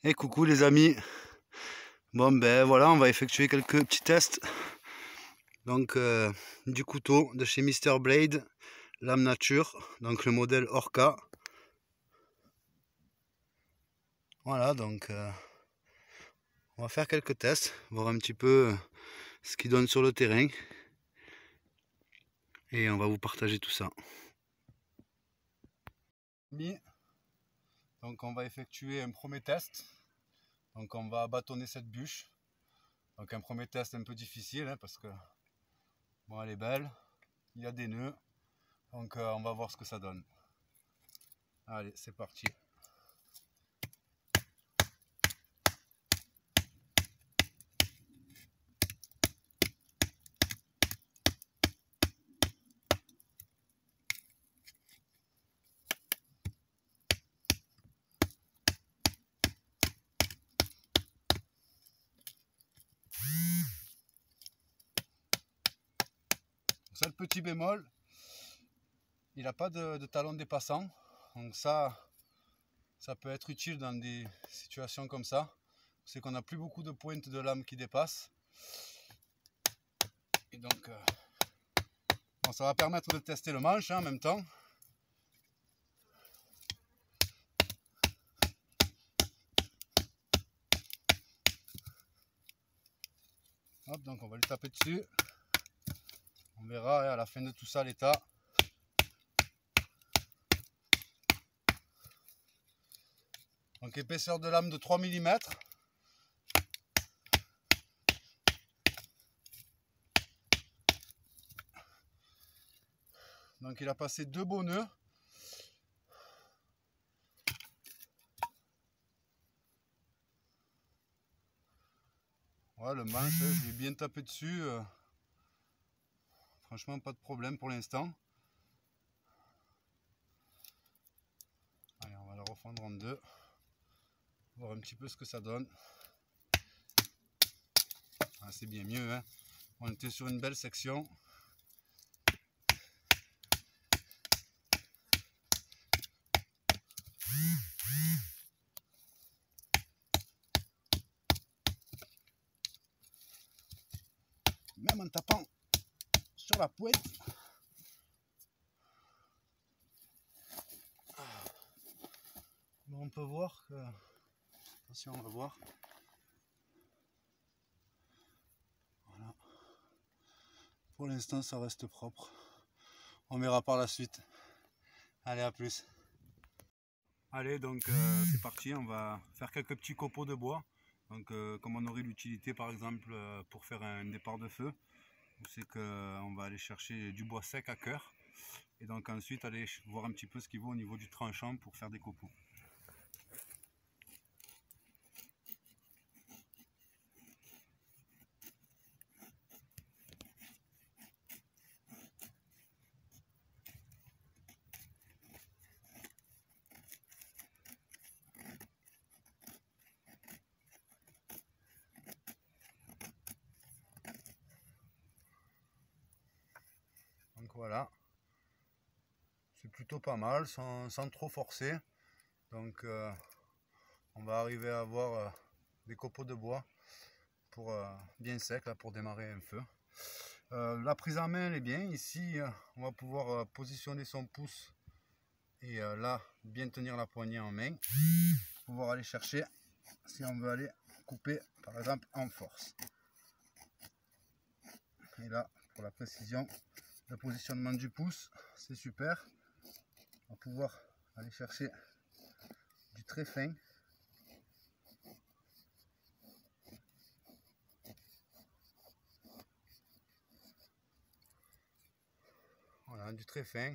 Et coucou les amis. Bon ben voilà, on va effectuer quelques petits tests. Donc du couteau de chez Mister Blade, lame nature, donc le modèle Orca. Voilà, donc on va faire quelques tests, voir un petit peu ce qu'il donne sur le terrain. Et on va vous partager tout ça. Donc on va effectuer un premier test. Donc on va bâtonner cette bûche. Donc un premier test un peu difficile parce que bon, elle est belle, il y a des nœuds. Donc on va voir ce que ça donne. Allez, c'est parti. Seul petit bémol, il n'a pas de talon dépassant. Donc ça peut être utile dans des situations comme ça. C'est qu'on n'a plus beaucoup de pointes de lame qui dépassent. Et donc, bon, ça va permettre de tester le manche en même temps. Hop, donc on va lui taper dessus. On verra à la fin de tout ça l'état. Donc épaisseur de lame de 3 mm. Donc il a passé 2 beaux nœuds. Ouais, le manche, je l'ai bien tapé dessus. Franchement, pas de problème pour l'instant. Allez, on va le refendre en deux. Voir un petit peu ce que ça donne. Ah, c'est bien mieux, hein. On était sur une belle section. Même en tapant sur la pointe. Bon, on peut voir que... Attention, on va voir. Voilà. Pour l'instant, ça reste propre. On verra par la suite. Allez, à plus. Allez, donc c'est parti. On va faire quelques petits copeaux de bois. Donc, comme on aurait l'utilité, par exemple, pour faire un départ de feu. C'est qu'on va aller chercher du bois sec à cœur. Et donc ensuite, aller voir un petit peu ce qu'il vaut au niveau du tranchant pour faire des copeaux. Donc voilà, c'est plutôt pas mal sans trop forcer. Donc on va arriver à avoir des copeaux de bois pour, bien secs là, pour démarrer un feu. La prise en main elle est bien. Ici on va pouvoir positionner son pouce et là bien tenir la poignée en main. Pouvoir aller chercher si on veut aller couper par exemple en force. Et là pour la précision, le positionnement du pouce c'est super. On va pouvoir aller chercher du très fin. Voilà, du très fin,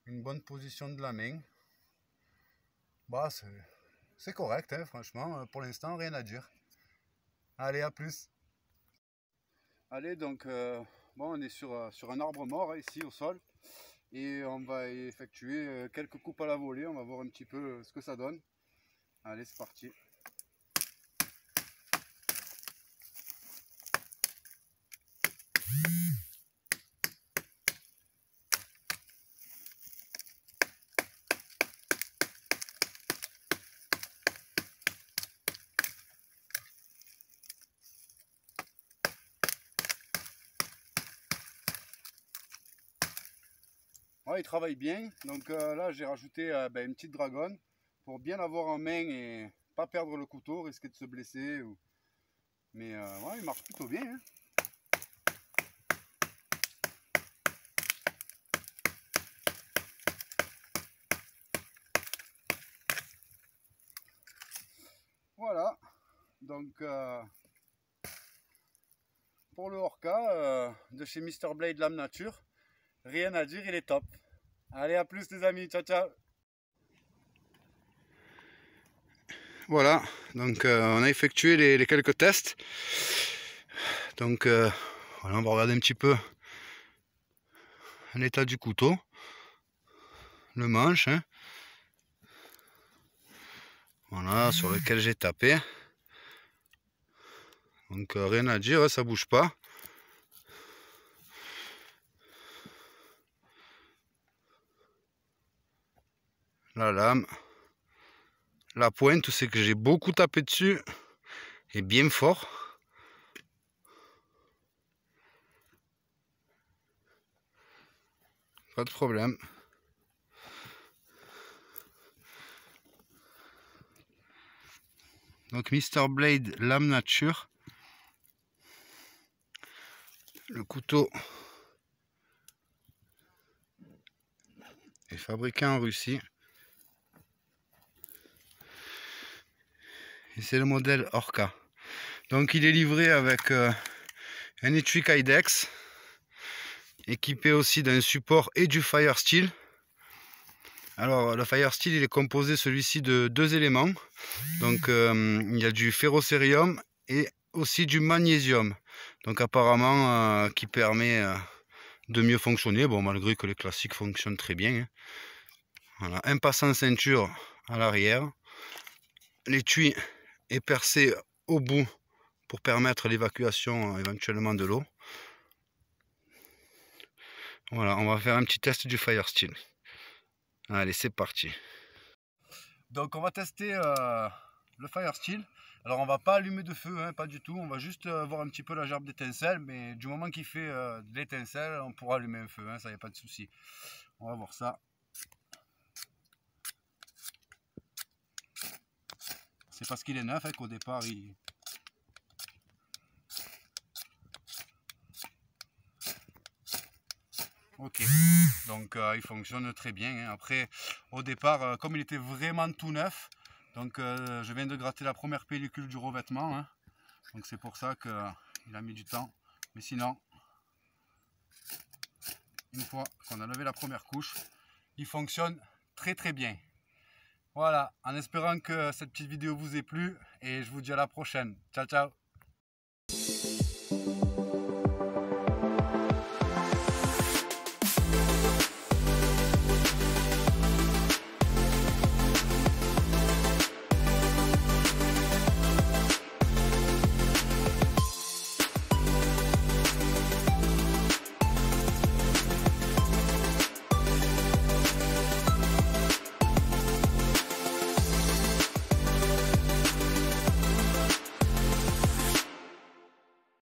une bonne position de la main. Bah, c'est correct, hein, franchement, pour l'instant, rien à dire. Allez, à plus. Allez, donc, bon, on est sur un arbre mort hein, ici au sol. Et on va effectuer quelques coupes à la volée. On va voir un petit peu ce que ça donne. Allez, c'est parti. Ouais, il travaille bien. Donc là, j'ai rajouté une petite dragonne pour bien l'avoir en main et pas perdre le couteau, risquer de se blesser. Mais ouais, il marche plutôt bien. Hein. Voilà. Donc pour le Orca de chez Mr Blade Lame Nature, rien à dire, il est top. Allez, à plus les amis, ciao ciao. Voilà, donc on a effectué les quelques tests. Donc voilà, on va regarder un petit peu l'état du couteau, le manche, hein. Voilà, sur lequel j'ai tapé. Donc rien à dire, ça bouge pas. La lame, la pointe, c'est que j'ai beaucoup tapé dessus et bien fort. Pas de problème. Donc Mr Blade Lame Nature. Le couteau est fabriqué en Russie. Et c'est le modèle Orca. Donc il est livré avec un étui Kydex, équipé aussi d'un support et du Firesteel. Alors le Firesteel, il est composé celui-ci de 2 éléments. Donc il y a du ferrocérium et aussi du magnésium. Donc apparemment qui permet de mieux fonctionner. Bon, malgré que les classiques fonctionnent très bien. Hein. Voilà, un passant ceinture à l'arrière. L'étui est percé au bout pour permettre l'évacuation éventuellement de l'eau. Voilà, on va faire un petit test du Firesteel. Allez, c'est parti. Donc on va tester le Firesteel. Alors on va pas allumer de feu, hein, pas du tout. On va juste voir un petit peu la gerbe d'étincelle. Mais du moment qu'il fait de l'étincelle, on pourra allumer un feu, hein, ça y a pas de souci. On va voir ça. C'est parce qu'il est neuf hein, qu'au départ il... Ok, donc il fonctionne très bien. Hein. Après, au départ, comme il était vraiment tout neuf, donc je viens de gratter la première pellicule du revêtement. Hein. Donc c'est pour ça qu'il a mis du temps. Mais sinon, une fois qu'on a levé la première couche, il fonctionne très très bien. Voilà, en espérant que cette petite vidéo vous ait plu et je vous dis à la prochaine. Ciao ciao.